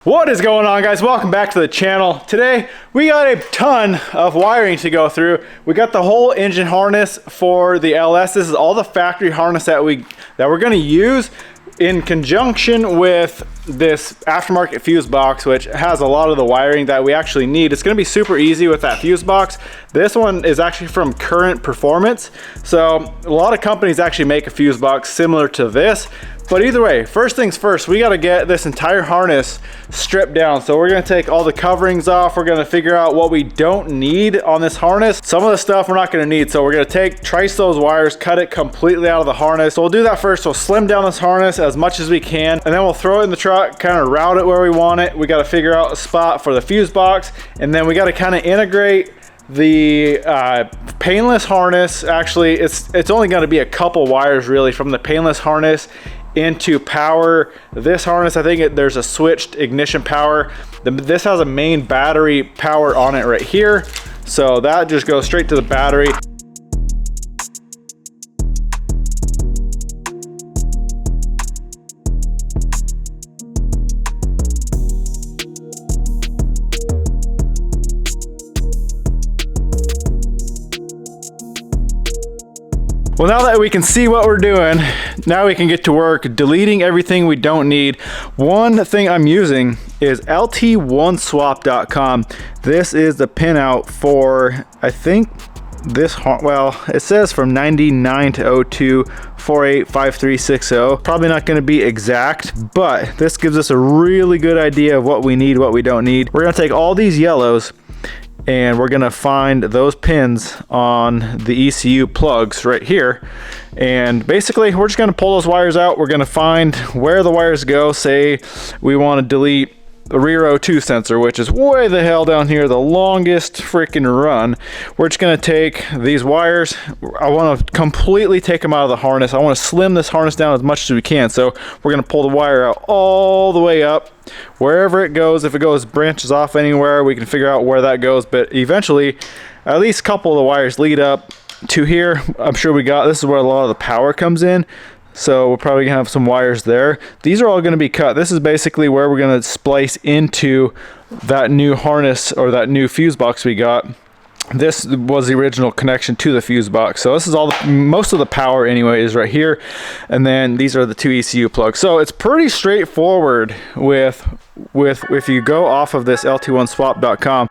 What is going on, guys? Welcome back to the channel. Today we got a ton of wiring to go through. We got the whole engine harness for the LS. This is all the factory harness that we're going to use in conjunction with this aftermarket fuse box, which has a lot of the wiring that we actually need. It's going to be super easy with that fuse box. This one is actually from Current Performance. So a lot of companies actually make a fuse box similar to this. But either way, first things first, we got to get this entire harness stripped down. So we're going to take all the coverings off. We're going to figure out what we don't need on this harness. Some of the stuff we're not going to need. So we're going to trace those wires, cut it completely out of the harness. So we'll do that first. We'll slim down this harness as much as we can, and then we'll throw it in the truck, kind of route it where we want it. We got to figure out a spot for the fuse box, and then we got to kind of integrate the painless harness. Actually, it's only going to be a couple wires really from the painless harness into power this harness. I think there's a switched ignition power. This has a main battery power on it right here, so that just goes straight to the battery. Well, now that we can see what we're doing, now we can get to work deleting everything we don't need. One thing I'm using is LT1swap.com. This is the pinout for, I think this, well, it says from 99 to 02 485360. Probably not going to be exact, but this gives us a really good idea of what we need, what we don't need. We're going to take all these yellows and we're gonna find those pins on the ECU plugs right here, and basically we're just gonna pull those wires out. We're gonna find where the wires go. Say we want to delete the rear O2 sensor, which is way the hell down here, the longest freaking run. We're just gonna take these wires. I want to completely take them out of the harness. I want to slim this harness down as much as we can. So we're gonna pull the wire out all the way up, wherever it goes. If it goes branches off anywhere, we can figure out where that goes, but eventually at least a couple of the wires lead up to here. I'm sure this is where a lot of the power comes in, so we're probably gonna have some wires there. These are all gonna be cut. This is basically where we're gonna splice into that new harness or that new fuse box we got. This was the original connection to the fuse box. So this is all most of the power anyway is right here, and then these are the two ECU plugs. So it's pretty straightforward with if you go off of this LT1swap.com.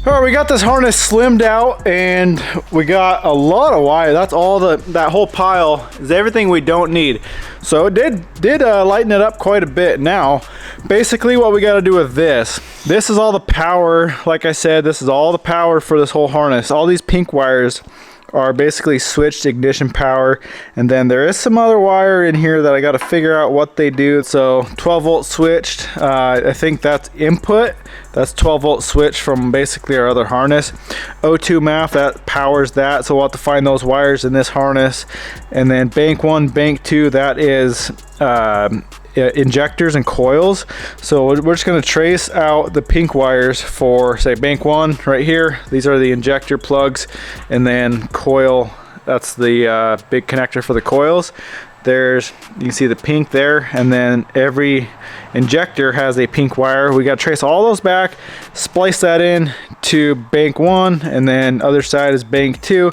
All right, we got this harness slimmed out and we got a lot of wire. That's all that whole pile is everything we don't need. So it did lighten it up quite a bit. Now, basically what we got to do with this is all the power. Like I said, this is all the power for this whole harness. All these pink wires are basically switched ignition power, and then there is some other wire in here that I got to figure out what they do. So 12 volt switched, I think that's input. That's 12 volt switch from basically our other harness. O2 MAF, that powers that, so we'll have to find those wires in this harness. And then bank 1, bank 2, that is injectors and coils. So we're just going to trace out the pink wires for, say, bank 1 right here. These are the injector plugs, and then coil That's the big connector for the coils. You can see the pink there, and then every injector has a pink wire. We got to trace all those back, splice that in to bank 1, and then other side is bank 2,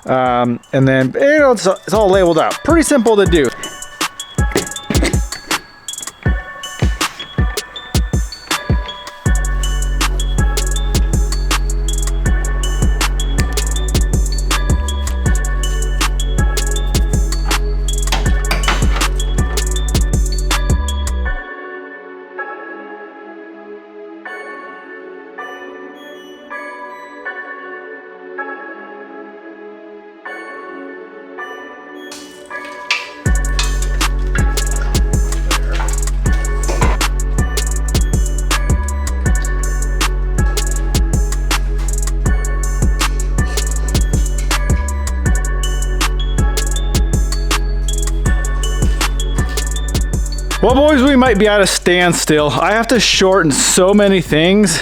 and then it's all labeled out. Pretty simple to do. Well, boys, we might be at a standstill. I have to shorten so many things.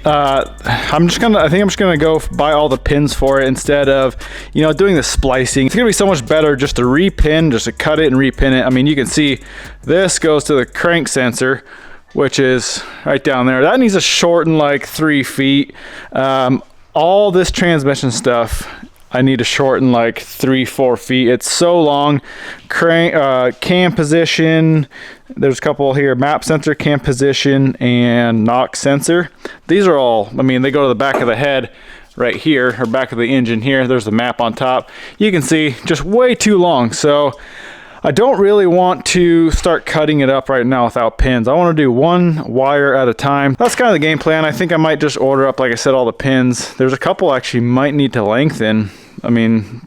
I think I'm just gonna go buy all the pins for it instead of, doing the splicing. It's gonna be so much better just to repin, just to cut it and repin it. I mean, you can see this goes to the crank sensor, which is right down there. That needs to shorten like 3 feet. All this transmission stuff, I need to shorten like 3-4 feet. It's so long. Cam position, there's a couple here, map sensor, cam position, and knock sensor. These are all, they go to the back of the head right here, or back of the engine here. There's the map on top. You can see just way too long. So I don't really want to start cutting it up right now without pins. I want to do one wire at a time. That's kind of the game plan. I think I might just order up, like I said, all the pins. There's a couple actually might need to lengthen.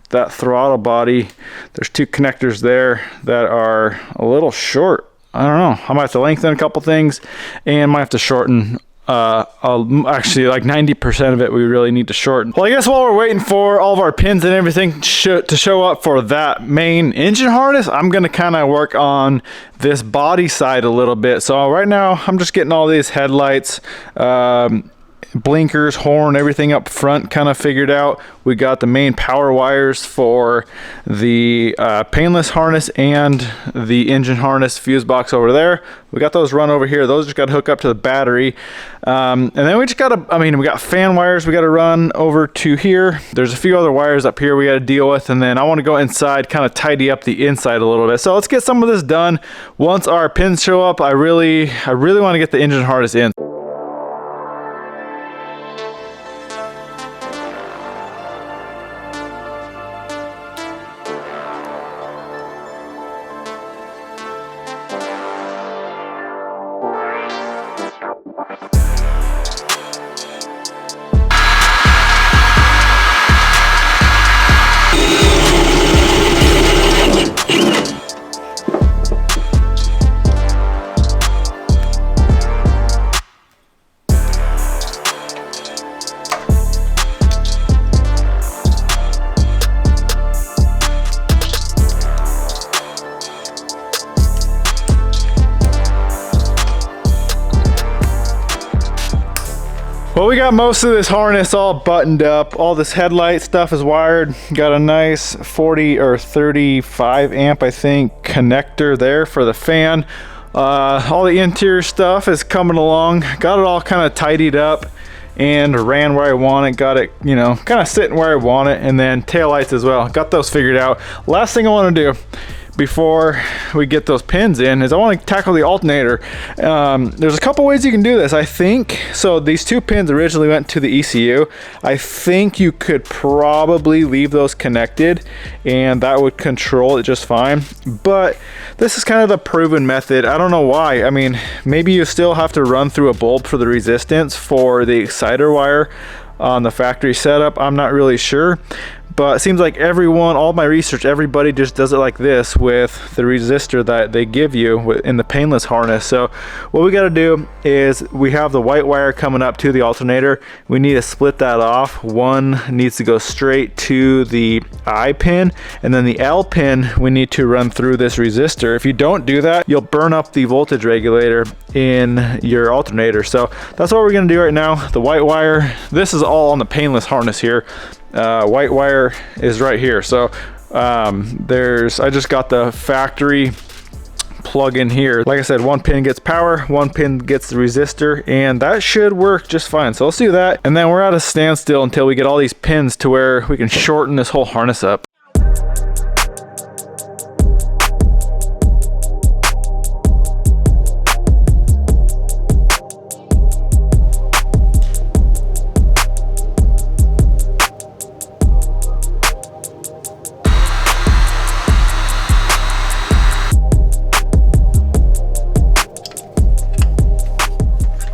That throttle body, there's 2 connectors there that are a little short. I don't know. I might have to lengthen a couple things and might have to shorten. Actually, like 90% of it we really need to shorten. Well, I guess while we're waiting for all of our pins and everything to show up for that main engine harness, I'm going to kind of work on this body side a little bit. So right now I'm just getting all these headlights, blinkers, horn, everything up front kind of figured out. We got the main power wires for the painless harness and the engine harness fuse box over there. We got those run over here. Those just got to hook up to the battery. And then we just got to, we got fan wires we got to run over to here. There's a few other wires up here we got to deal with. And then I want to go inside, kind of tidy up the inside a little bit. So let's get some of this done. Once our pins show up, I really want to get the engine harness in. Well, we got most of this harness all buttoned up. All this headlight stuff is wired. Got a nice 40 or 35 amp, I think, connector there for the fan. All the interior stuff is coming along. Got it all kind of tidied up and ran where I want it. Got it, kind of sitting where I want it. And then taillights as well. Got those figured out. Last thing I want to do before we get those pins in is I want to tackle the alternator. There's a couple ways you can do this. I think, so these 2 pins originally went to the ECU. I think you could probably leave those connected and that would control it just fine. But this is kind of the proven method. I don't know why. Maybe you still have to run through a bulb for the resistance for the exciter wire on the factory setup. I'm not really sure. But it seems like all my research, everybody just does it like this with the resistor that they give you in the painless harness. So what we got to do is we have the white wire coming up to the alternator. We need to split that off. One needs to go straight to the I pin, and then the L pin we need to run through this resistor. If you don't do that, you'll burn up the voltage regulator in your alternator. So that's what we're going to do right now. The white wire, this is all on the painless harness here. white wire is right here. So I just got the factory plug in here. Like I said, one pin gets power, one pin gets the resistor, and that should work just fine. So let's do that, and then we're at a standstill until we get all these pins to where we can shorten this whole harness up.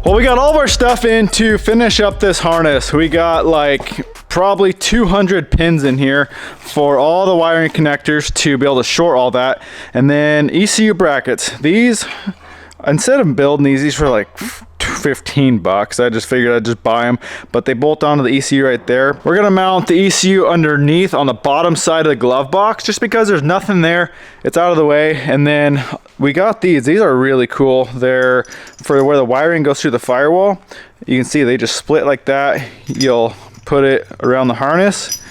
Well, we got all of our stuff in to finish up this harness. We got like probably 200 pins in here for all the wiring connectors to be able to short all that. And then ECU brackets. These, instead of building these for like 15 bucks, I just figured I'd just buy them, but they bolt onto the ECU right there. We're gonna mount the ECU underneath on the bottom side of the glove box just because there's nothing there. It's out of the way. And then we got these are really cool. They're for where the wiring goes through the firewall. You can see they just split like that. You'll put it around the harness,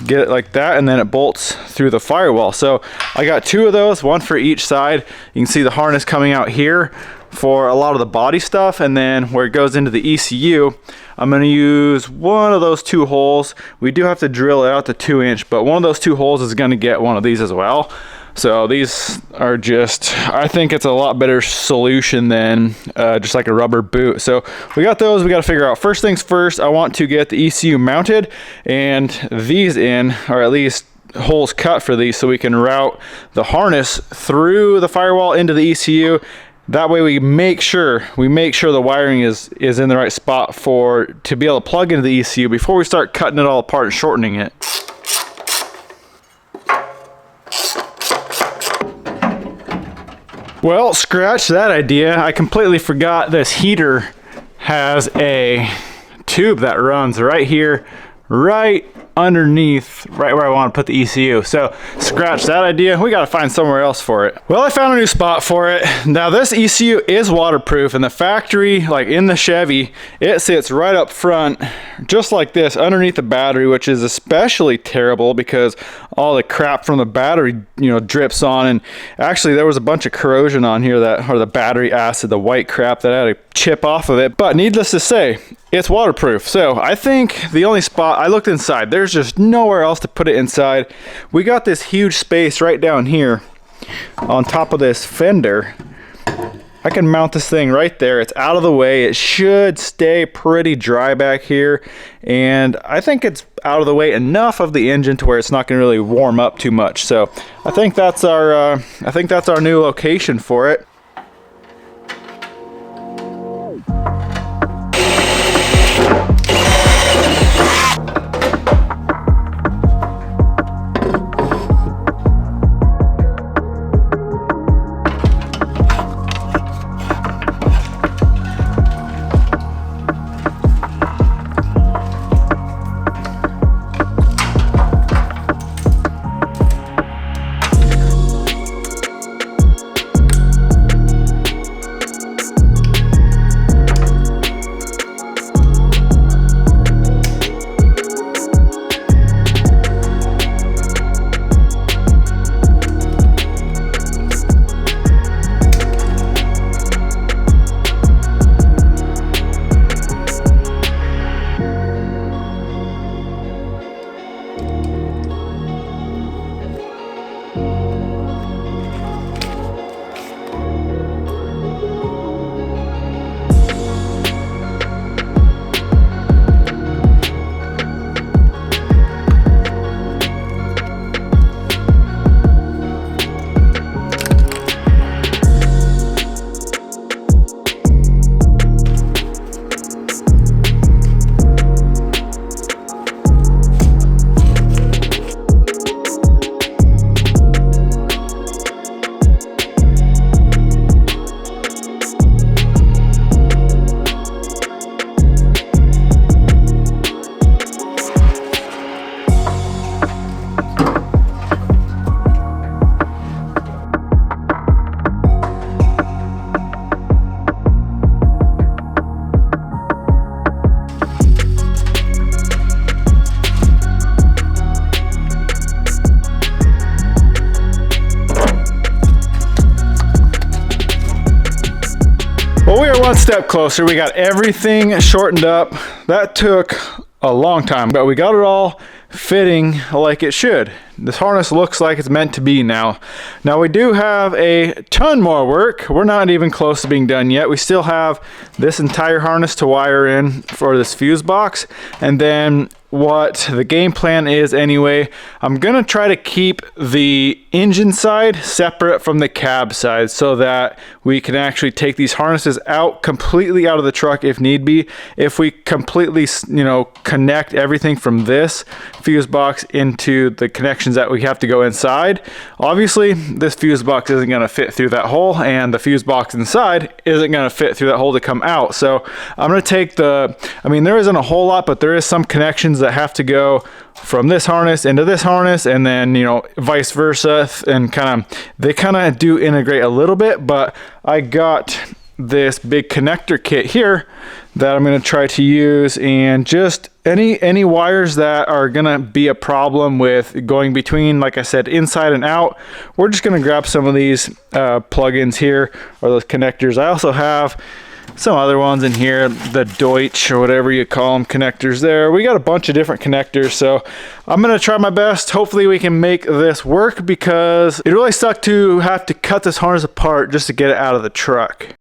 get it like that, and then it bolts through the firewall. So I got 2 of those, one for each side. You can see the harness coming out here for a lot of the body stuff, and then where it goes into the ECU, I'm going to use one of those 2 holes. We do have to drill it out to 2-inch, but one of those 2 holes is going to get one of these as well. So these are just, I think it's a lot better solution than just like a rubber boot. So we got those. We got to figure out, first things first, I want to get the ECU mounted and these in, or at least holes cut for these, so we can route the harness through the firewall into the ECU. That way we make sure the wiring is in the right spot to be able to plug into the ECU before we start cutting it all apart and shortening it. Well, scratch that idea. I completely forgot this heater has a tube that runs right here, right underneath, right where I want to put the ECU. So scratch that idea. We got to find somewhere else for it. Well, I found a new spot for it. Now this ECU is waterproof, and the factory, like in the Chevy, it sits right up front, just like this, underneath the battery, which is especially terrible because all the crap from the battery, drips on. And actually there was a bunch of corrosion on here or the battery acid, the white crap that I had to chip off of it. But needless to say, it's waterproof. So I think the only spot, I looked inside, there's just nowhere else to put it inside. We got this huge space right down here on top of this fender. I can mount this thing right there. It's out of the way. It should stay pretty dry back here. And I think it's out of the way enough of the engine to where it's not going to really warm up too much. So I think that's our new location for it. one step closer. We got everything shortened up. That took a long time, but we got it all fitting like it should. This harness looks like it's meant to be now. Now we do have a ton more work. We're not even close to being done yet. We still have this entire harness to wire in for this fuse box, and then what the game plan is anyway, I'm gonna try to keep the engine side separate from the cab side so that we can actually take these harnesses out completely out of the truck if need be. If we completely, you know, connect everything from this fuse box into the connections that we have to go inside, obviously this fuse box isn't going to fit through that hole, and the fuse box inside isn't going to fit through that hole to come out. So I'm going to take I mean, there isn't a whole lot, but there is some connections that have to go from this harness into this harness, and then, you know, vice versa, and they kind of do integrate a little bit. But I got this big connector kit here that I'm going to try to use, and just any wires that are going to be a problem with going between, like I said, inside and out, we're just going to grab some of these plug-ins here, or those connectors. I also have some other ones in here, the Deutsch or whatever you call them, connectors there. We got a bunch of different connectors, so I'm gonna try my best. Hopefully we can make this work, because it really sucked to have to cut this harness apart just to get it out of the truck.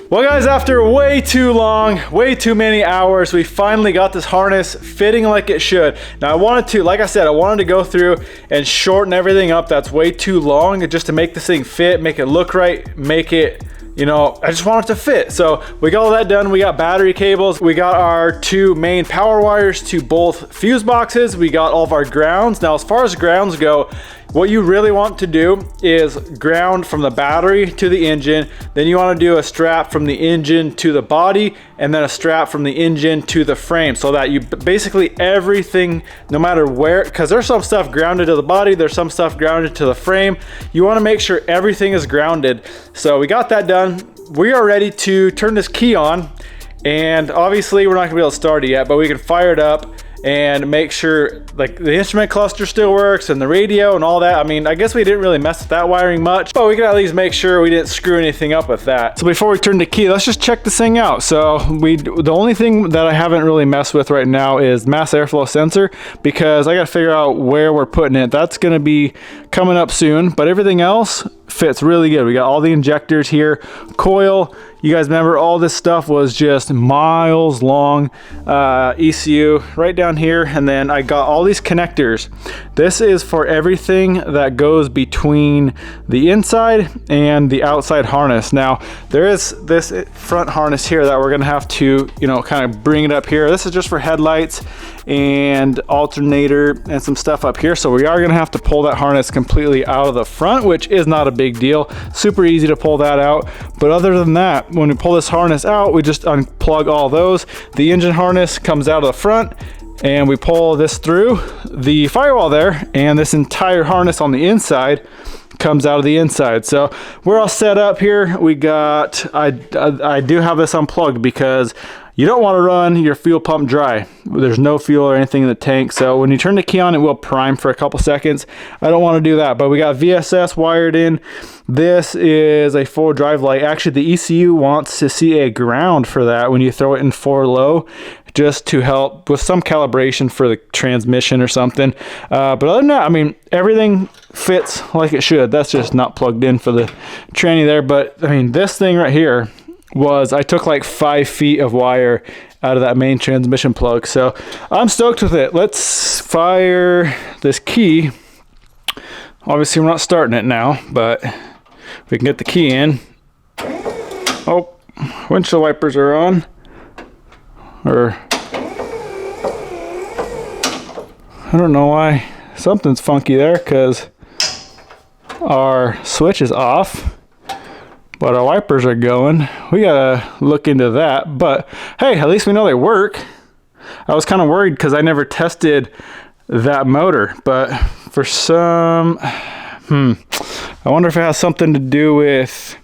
Well guys, after way too long, way too many hours, we finally got this harness fitting like it should. Now I wanted to, like I said, I wanted to go through and shorten everything up that's way too long, just to make this thing fit, make it look right, make it, you know, I just want it to fit. So we got all that done. We got battery cables. We got our two main power wires to both fuse boxes. We got all of our grounds. Now, as far as grounds go, what you really want to do is ground from the battery to the engine. Then you want to do a strap from the engine to the body, and then a strap from the engine to the frame, so that you basically everything, no matter where, because there's some stuff grounded to the body, there's some stuff grounded to the frame. You want to make sure everything is grounded. So we got that done. We are ready to turn this key on, and obviously we're not gonna be able to start it yet, but we can fire it up and make sure like the instrument cluster still works and the radio and all that. I mean, I guess we didn't really mess with that wiring much, but we can at least make sure we didn't screw anything up with that. So before we turn the key, let's just check this thing out. So the only thing that I haven't really messed with right now is mass airflow sensor, because I got to figure out where we're putting it. That's going to be coming up soon, but everything else fits really good. We got all the injectors here, coil. You guys remember all this stuff was just miles long, ECU right down here. And then I got all these connectors. This is for everything that goes between the inside and the outside harness. Now there is this front harness here that we're gonna have to, you know, kind of bring it up here. This is just for headlights and alternator and some stuff up here. So we are gonna have to pull that harness completely out of the front, which is not a big deal. Super easy to pull that out. But other than that, when we pull this harness out, we just unplug all those. The engine harness comes out of the front, and we pull this through the firewall there, and this entire harness on the inside comes out of the inside. So we're all set up here. We got, I do have this unplugged because You don't want to run your fuel pump dry. There's no fuel or anything in the tank, so when you turn the key on, it will prime for a couple seconds. I don't want to do that, but we got VSS wired in. This is a 4 drive light. Actually, the ECU wants to see a ground for that when you throw it in 4 low, just to help with some calibration for the transmission or something. But other than that, I mean, everything fits like it should. That's just not plugged in for the tranny there. But I mean, this thing right here was, I took like 5 feet of wire out of that main transmission plug. So I'm stoked with it. Let's fire this key. Obviously we're not starting it now, but we can get the key in. Oh, windshield wipers are on. Or I don't know why something's funky there, because our switch is off, but our wipers are going. We gotta look into that, but hey, at least we know they work. I was kind of worried because I never tested that motor, but for some, I wonder if it has something to do with,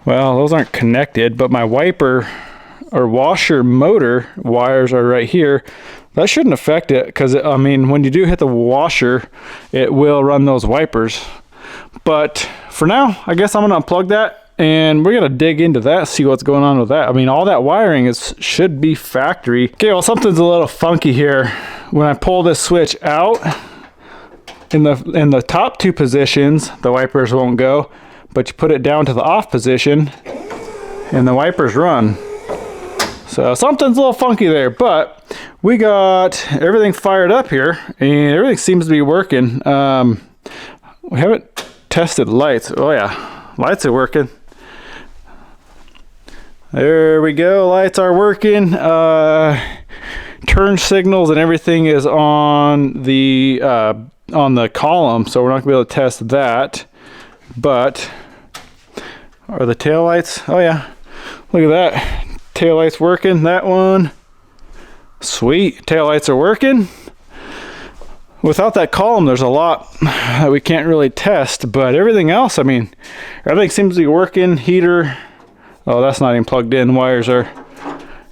well, those aren't connected, but my wiper or washer motor wires are right here. That shouldn't affect it, because I mean, when you do hit the washer, it will run those wipers. But for now, I guess I'm gonna unplug that, and we're gonna dig into that, see what's going on with that. I mean, all that wiring should be factory. Okay, well, something's a little funky here. When I pull this switch out, in the top 2 positions, the wipers won't go, but you put it down to the off position, and the wipers run. So something's a little funky there, but we got everything fired up here, and everything seems to be working. We haven't tested lights. Oh yeah, lights are working. There we go, lights are working. Turn signals and everything is on the column, so we're not gonna be able to test that. But are the tail lights? Oh yeah, look at that. Tail lights working, that one. Sweet, tail lights are working. Without that column, there's a lot that we can't really test, but everything else, I mean, everything seems to be working. Heater, oh, that's not even plugged in. Wires are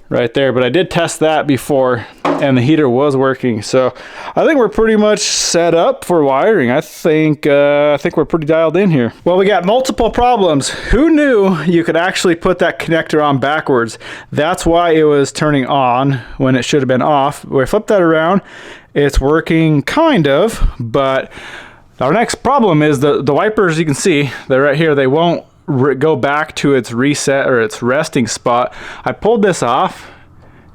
right there, but I did test that before, and the heater was working. So I think we're pretty much set up for wiring. I think we're pretty dialed in here. Well, we got multiple problems. Who knew you could actually put that connector on backwards? That's why it was turning on when it should have been off. We flip that around, it's working kind of, but our next problem is the wipers. You can see they're right here. They won't go back to its reset or its resting spot. I pulled this off,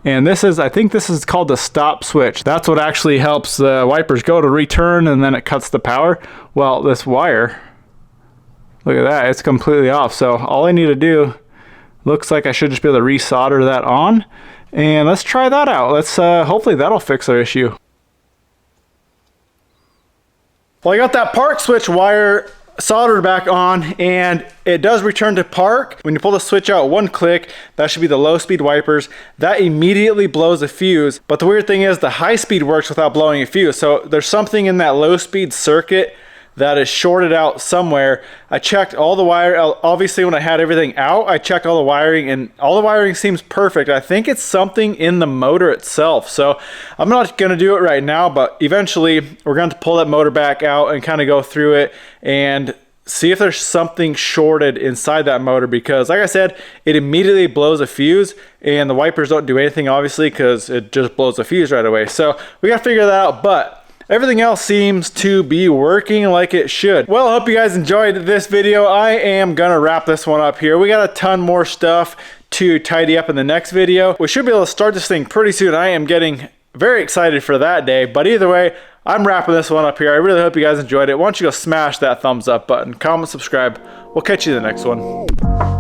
and I think this is called the stop switch. That's what actually helps the wipers go to return, and then it cuts the power. Well, this wire, look at that, it's completely off. So all I need to do, looks like I should just be able to resolder that on, and let's try that out. Let's hopefully that'll fix our issue. Well, I got that park switch wire soldered back on, and it does return to park. When you pull the switch out 1 click, that should be the low speed wipers. That immediately blows a fuse, but the weird thing is the high speed works without blowing a fuse. So there's something in that low speed circuit that is shorted out somewhere. I checked all the wire, obviously when I had everything out, I checked all the wiring, and all the wiring seems perfect. I think it's something in the motor itself. So I'm not gonna do it right now, but eventually we're going to pull that motor back out and kind of go through it and see if there's something shorted inside that motor, because like I said, it immediately blows a fuse, and the wipers don't do anything obviously because it just blows a fuse right away. So we gotta figure that out, but everything else seems to be working like it should. Well, I hope you guys enjoyed this video. I am gonna wrap this one up here. We got a ton more stuff to tidy up in the next video. We should be able to start this thing pretty soon. I am getting very excited for that day, but either way, I'm wrapping this one up here. I really hope you guys enjoyed it. Why don't you go smash that thumbs up button, comment, subscribe. We'll catch you in the next one.